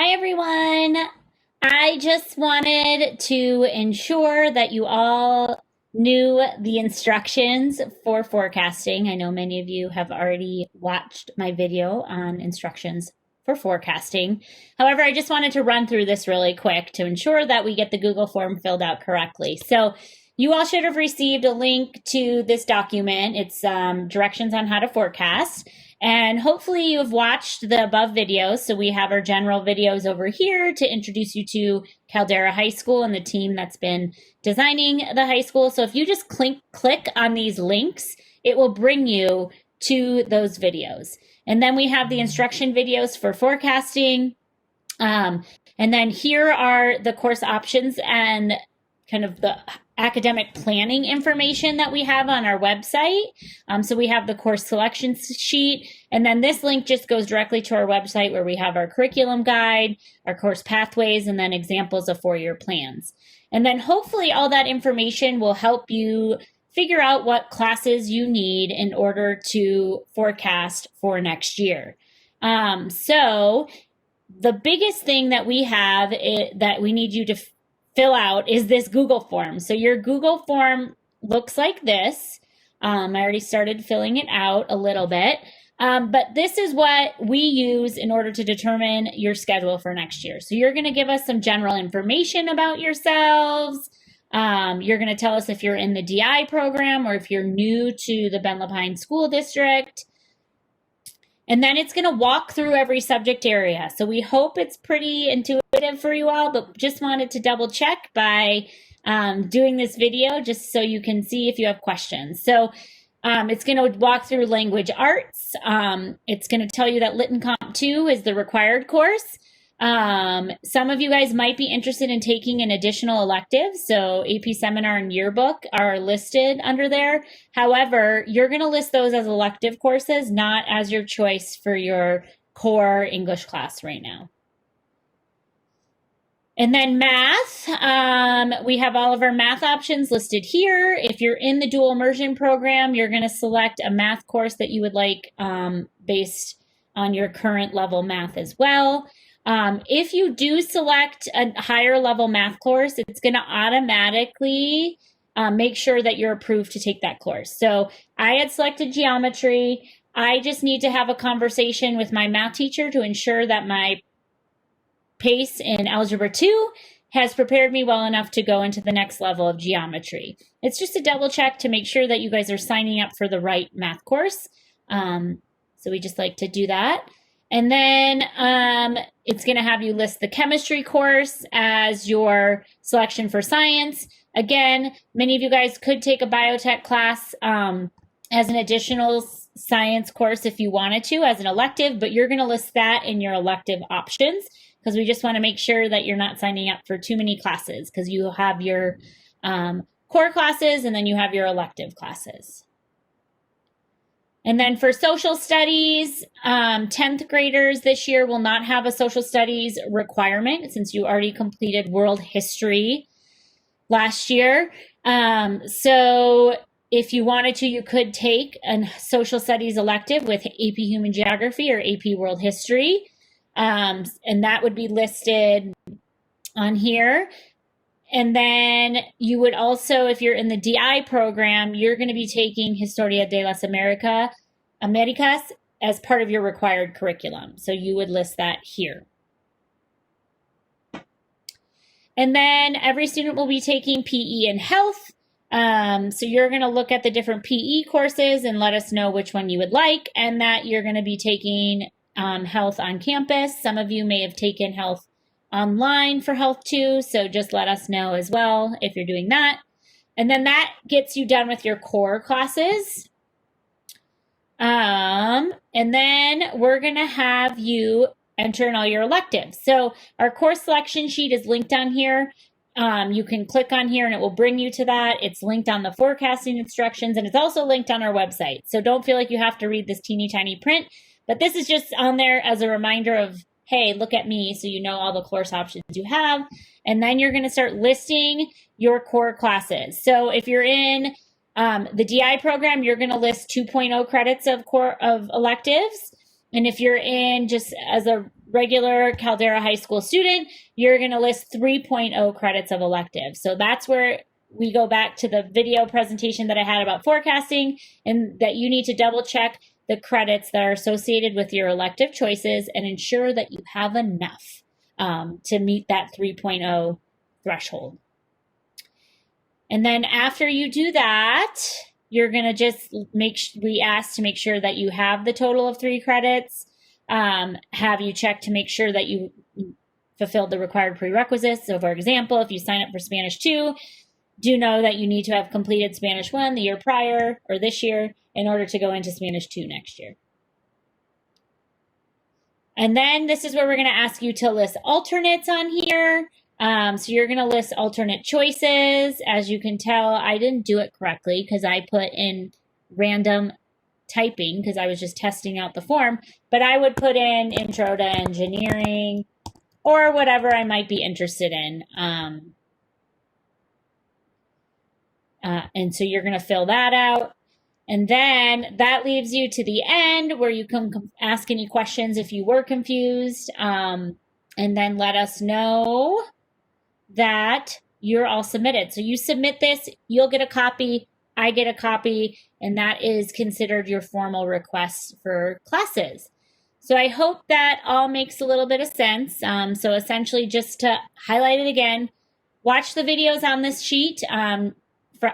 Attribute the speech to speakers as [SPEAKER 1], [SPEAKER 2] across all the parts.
[SPEAKER 1] Hi, everyone. I just wanted to ensure that you all knew the instructions for forecasting. I know many of you have already watched my video on instructions for forecasting. However, I just wanted to run through this really quick to ensure that we get the Google form filled out correctly. So you all should have received a link to this document. It's directions on how to forecast. And hopefully you have watched the above videos. So we have our general videos over here to introduce you to Caldera High School and the team that's been designing the high school. So if you just click on these links, it will bring you to those videos. And then we have the instruction videos for forecasting. And then here are the course options and kind of the academic planning information that we have on our website. So we have the course selection sheet, and then this link just goes directly to our website where we have our curriculum guide, our course pathways, and then examples of four-year plans. And then hopefully all that information will help you figure out what classes you need in order to forecast for next year. So the biggest thing that we have that we need you to fill out is this Google form. So your Google form looks like this. I already started filling it out a little bit, but this is what we use in order to determine your schedule for next year. So you're going to give us some general information about yourselves. You're going to tell us if you're in the DI program or if you're new to the Ben Lapine School District. And then it's going to walk through every subject area. So we hope it's pretty intuitive for you all, but just wanted to double check by doing this video just so you can see if you have questions. So it's going to walk through language arts. It's going to tell you that Lit and Comp 2 is the required course. Some of you guys might be interested in taking an additional elective. So AP Seminar and Yearbook are listed under there. However, you're going to list those as elective courses, not as your choice for your core English class right now. And then math, we have all of our math options listed here. If you're in the dual immersion program, you're going to select a math course that you would like based on your current level math as well. If you do select a higher level math course, it's going to automatically make sure that you're approved to take that course. So I had selected geometry. I just need to have a conversation with my math teacher to ensure that my pace in Algebra 2 has prepared me well enough to go into the next level of geometry. It's just a double check to make sure that you guys are signing up for the right math course. So we just like to do that. And then it's going to have you list the chemistry course as your selection for science. Again, many of you guys could take a biotech class as an additional science course if you wanted to as an elective, but you're going to list that in your elective options because we just want to make sure that you're not signing up for too many classes because you have your core classes and then you have your elective classes. And then for social studies, 10th graders this year will not have a social studies requirement since you already completed world history last year. So if you wanted to, you could take a social studies elective with AP Human Geography or AP World History. And that would be listed on here. And then you would also, if you're in the DI program, you're going to be taking Historia de las Americas as part of your required curriculum. So you would list that here. And then every student will be taking PE and health. So you're going to look at the different PE courses and let us know which one you would like, and that you're going to be taking health on campus. Some of you may have taken health online for health too, so just let us know as well if you're doing that. And then that gets you done with your core classes. And then we're going to have you enter in all your electives. So our course selection sheet is linked on here. You can click on here and it will bring you to that. It's linked on the forecasting instructions and it's also linked on our website. So don't feel like you have to read this teeny tiny print, but this is just on there as a reminder of, hey, look at me, so you know all the course options you have. And then you're going to start listing your core classes. So if you're in the DI program, you're going to list 2.0 credits of electives. And if you're in, just as a regular Caldera High School student, you're going to list 3.0 credits of elective. So that's where we go back to the video presentation that I had about forecasting, and that you need to double check the credits that are associated with your elective choices and ensure that you have enough to meet that 3.0 threshold. And then after you do that, you're going to just we ask to make sure that you have the total of 3 credits, have you check to make sure that you fulfilled the required prerequisites. So for example, if you sign up for Spanish 2, do know that you need to have completed Spanish 1 the year prior or this year in order to go into Spanish 2 next year. And then this is where we're going to ask you to list alternates on here. So you're going to list alternate choices. As you can tell, I didn't do it correctly because I put in random typing because I was just testing out the form. But I would put in intro to engineering or whatever I might be interested in. And so you're going to fill that out. And then that leaves you to the end where you can ask any questions if you were confused. And then let us know that you're all submitted. So you submit this, you'll get a copy, I get a copy, and that is considered your formal request for classes. So I hope that all makes a little bit of sense. So essentially, just to highlight it again, watch the videos on this sheet,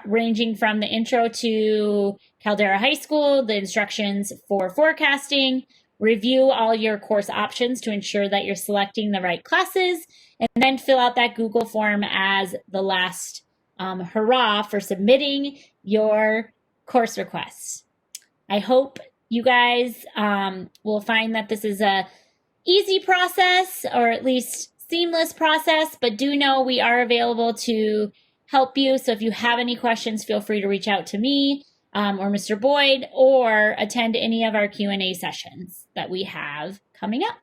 [SPEAKER 1] ranging from the intro to Caldera High School, the instructions for forecasting, review all your course options to ensure that you're selecting the right classes, and then fill out that Google form as the last hurrah for submitting your course requests. I hope you guys will find that this is a easy process, or at least seamless process, but do know we are available to help you. So if you have any questions, feel free to reach out to me or Mr. Boyd, or attend any of our Q&A sessions that we have coming up.